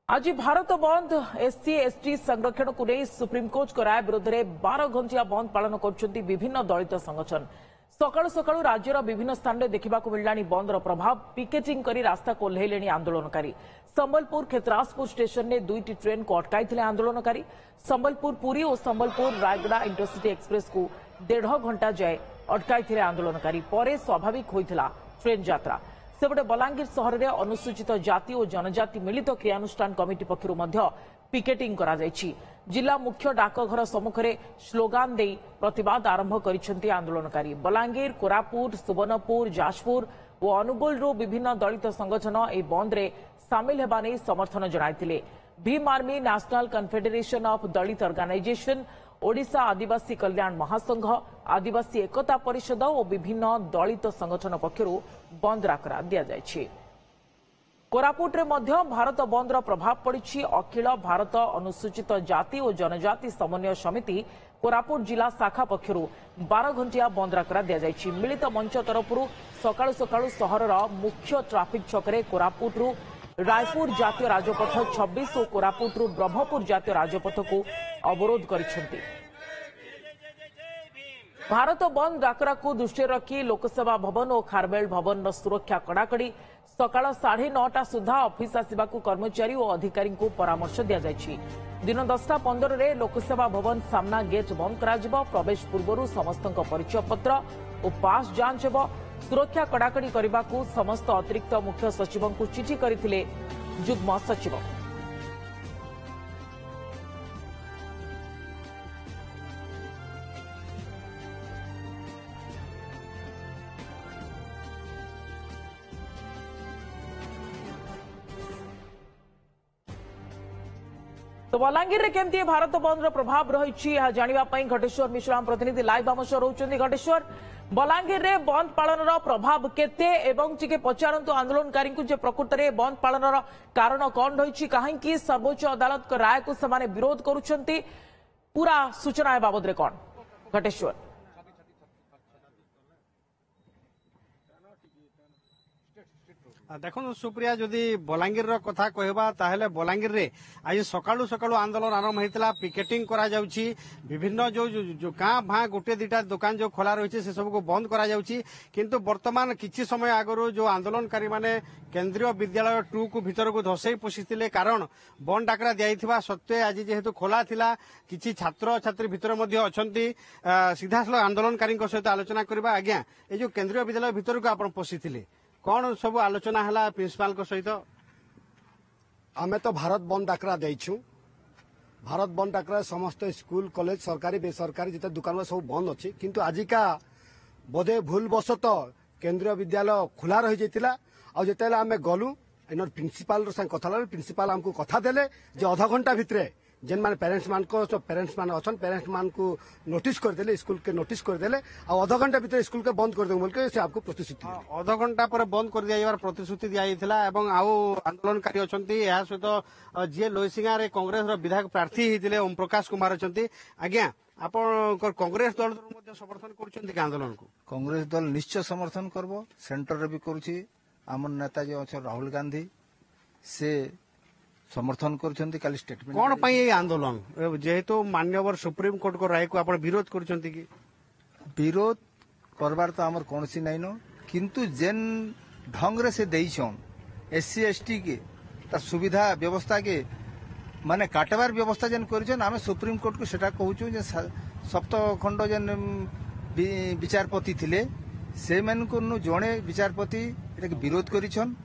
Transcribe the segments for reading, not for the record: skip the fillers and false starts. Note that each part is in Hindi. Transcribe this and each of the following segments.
आज भारत बंद एससी एसटी संरक्षण को नहीं सुप्रीमकोर्ट को राय विरोध में 12 घंटिया बंद पालन कर विभिन्न दलित संगठन सकाळु सकाळु राज्यर विभिन्न स्थान में देखा मिलला बंदर प्रभाव पिकेटिंग कर रास्ता को ओह्लैले आंदोलनकारी संबलपुर क्षेत्रासपुर स्टेशन में 2टी ट्रेन को अटकाई आंदोलनकारी संबलपुर पुरी और संबलपुर रायगड़ा इंटरसिटी एक्सप्रेस को 1.5 घंटा जाए अटकाई आंदोलनकारी पर स्वाभाविक होता ट्रेन यात्रा सेपटे बलांगीर सहर में अनुसूचित जाति और जनजाति मिलित क्रियानुष्ठान कमिटी पक्षर पिकेटिंग करा जायछि। जिला मुख्य डाकघर सम्मुख में स्लोगान दे प्रतिवाद आरंभ कर आंदोलनकारी बलांगीर कोरापुट सुवर्णपुर जाजपुर और अनुगोल विभिन्न दलित संगठन ए बंद रे सामिल होगा नहीं समर्थन जनाइथिले। Bhim Army National Confederation of Dalit Organisation Odisha Adivasi Kalyan Mahasangh Adivasi Ekta Parishad और विभिन्न दलित संगठन पक्षर बंद डाकरा दि जायछि। कोरापुट में भारत बंदर प्रभाव पड़ी अखिल भारत अनुसूचित जाति और जनजाति समन्वय समिति कोरापुट जिला शाखा पक्षर 12 घंटिया बंद डाकरा दि जायछि। मिलित मंच तरफ सकाळु सकाळु सहर मुख्य ट्राफिक छकरे कोरापुट रायपुर जातीय राजपथ 26 और कोरापुट ब्रह्मपुर जातीय राजपथ को अवरोध करिसेंति। भारत बंद डाकरा को दृष्टि रखी लोकसेवा भवन और खारमेल भवन सुरक्षा कड़ाकड़ी सकाळ 9:30 सुधा ऑफिस आसवाक कर्मचारी और अधिकारी को परामर्श दि जायछि। दिन 10:15 रे लोकसेवा भवन सामना गेट बंद करा प्रवेश पूर्व समस्त परिचय पत्र और पास जांच हेब। सुरक्षा कड़ाकड़ी करने को समस्त अतिरिक्त मुख्य सचिव को चिठी करथिले जुग्म सचिव। तो बलांगीर रे केमती भारत बंद प्रभाव रही जानापी घटेश्वर मिश्र आम प्रतिनिधि लाइव आम सह रोचे। घटेश्वर बलांगीर रे बंद पालन प्रभाव केते एवं टिके पचारंतु आंदोलनकारी को जे प्रकृत रे बंद पालन कारण कौन रही कहीं सर्वोच्च अदालत राय को से विरोध करुछंती पूरा सूचना बाबद रे कौन घटेश्वर? देखो सुप्रिया जदि बलांगीर कथा कहबा ताहेले बलांगीर रे आज सकाळु सकाळु आंदोलन आरंभ होता पिकेटिंग करा जाउची। विभिन्न जो गाँ भाँ गोटे दुटा दुकान जो खोला रही से सब को बंद करा जाउची। किंतु वर्तमान किछि समय आगरो जो आंदोलनकारी माने केंद्रीय विद्यालय 2 को भीतर को धसई पशिथिले कारण बंद डाकरा दिया सत्वे आज जेहेतु खोला थिला किछि छात्र छात्री भीतर मध्ये अछंती सीधासलख आंदोलनकारी सहित आलोचना करबा। आज्ञा ए जो केंद्रीय विद्यालय भीतर को आपण पशिथिले कौन सब आलोचना है प्रिंसिपाल सहित? आमे तो भारत बंद डाकरा देइछु। भारत बंद डाकरा समस्त स्कूल कॉलेज सरकारी बेसरकारी जिते दुकान सब बंद अच्छी किंतु आजिका बोधे भूलवशत केंद्रीय विद्यालय खुला रही जाइतिला। आ जेतेले आमे गलु इन प्रिंसिपाल संग कथा प्रिंसिपाल हमको कथा देले जे आधा घंटा भितरे जेन माने पेरेंट्स मान को पेरेंट्स मान अछन पेरेंट्स मान को नोटिस कर देले स्कूल के नोटिस कर देले आ आधा घंटा भीतर स्कूल के बंद कर देबो बोल के से आपको प्रतिश्रुति आधा घंटा पर बंद कर दिया प्रतिश्रुति दिया जाइथिला। एवं आउ आंदोलनकारी अछंती या सहित जे लोईसिंगा रे कांग्रेस रो विधायक प्रार्थी हितिले ओम प्रकाश कुमार अछंती। आज्ञा आपण कांग्रेस दल मध्ये समर्थन करछंती के आंदोलन को? कांग्रेस दल निश्चय समर्थन करबो। सेंटर रे भी करूची हमर नेता जे अछि राहुल गांधी से समर्थन करछंती। काली स्टेटमेंट कौन पाई आंदोलन जेहेतु मान्यवर सुप्रीम कोर्ट को राय को आपण विरोध करछंती कि? विरोध करबार तो हमर कोनसी नै न किंतु जेन ढंग रे से देइछन एससी एसटी के ता सुविधा व्यवस्था के माने काटबार व्यवस्था जेन करछन हमें सुप्रीम कोर्ट को सेटा कहूछु जे सप्तखंड जेन विचारपति थिले से मन को जणे विचारपति एटा के विरोध करिछन।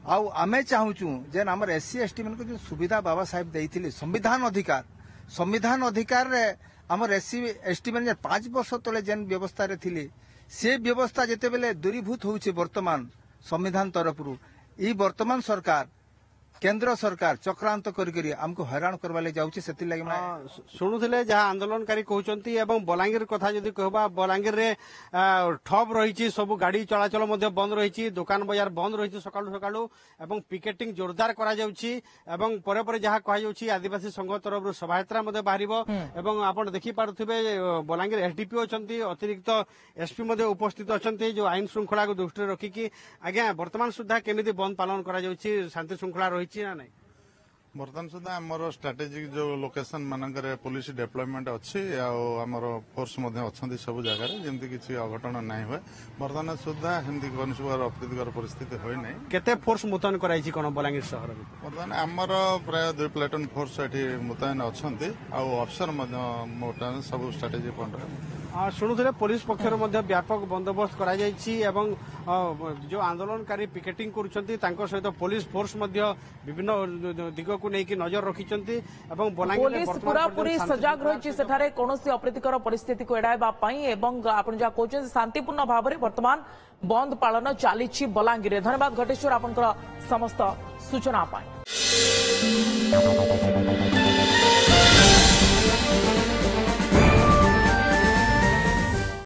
आउ आमे चाहूचु जेन हमर एससी एसटी मन को जो सुविधा बाबा साहेब देइथिले संविधान अधिकार रे हमर एससी एसटी मन 5 वर्ष तले जेन व्यवस्था रे थिले से व्यवस्था जेते बेले दूरीभूत होउचे वर्तमान संविधान तरफरु ई वर्तमान सरकार केंद्र सरकार चक्रांत करी हमको हैरान करवा ले जाउचे। सेति लागि शुणुले जहाँ आंदोलनकारी कहते एवं बलांगीर कथा जदि कहबा बलांगीर रे ठप रही सब गाड़ी चलाचल बंद रही दुकान बजार बंद रही सकाळु सकाळु एवं पिकेटिंग जोरदार करा जाउची एवं परे परे जहाँ कहा जाउची आदिवासी संघ तरफ शोभायात्रा मध्ये बाहरिबो एवं आपण देखि पारुथिबे बलांगीर एसडीपीओ अछंती अतिरिक्त एसपी मध्ये उपस्थित अछंती जो आईन श्रृंखला को दृष्टि रखिकी आज्ञा वर्तमान सुधा केमिति बंद पालन करा जाउची शांति श्रृंखला रही ना नहीं? बर्तमान सुधा आमर स्ट्राटेजिक जो लोकेशन मानकर पुलिस डेप्लॉयमेंट अच्छी आमर फोर्स अच्छा सब जगह जमी किसी अघटन ना हुए बर्तमान सुधा एमती कौन अप्रीतिकर परिस्थिति हुई ना केते फोर्स मुतयन कराई कौन बलांगीर सहर बर्तमान आमर प्राय 2 प्लाटून फोर्स ये मुतयन अच्छा अफसर सब स्ट्राटेजी पॉइंट शुणुले पुलिस पक्षर व्यापक बंदोबस्त करा जो आंदोलनकारी पिकेटिंग करुछंती सहित पुलिस फोर्स विभिन्न दिग को लेकिन नजर रखिछंती पुलिस पूरा पूरी सजग रही सेठारे कौनसी अप्रीतिकर परिस्थिति को एड़ाइबा पई एवं आपण जा कहउछन शांतिपूर्ण भाव में वर्तमान बंद पालन चली बलांगीर। धन्यवाद घटेश्वर आपनकर समस्त सूचना पाई।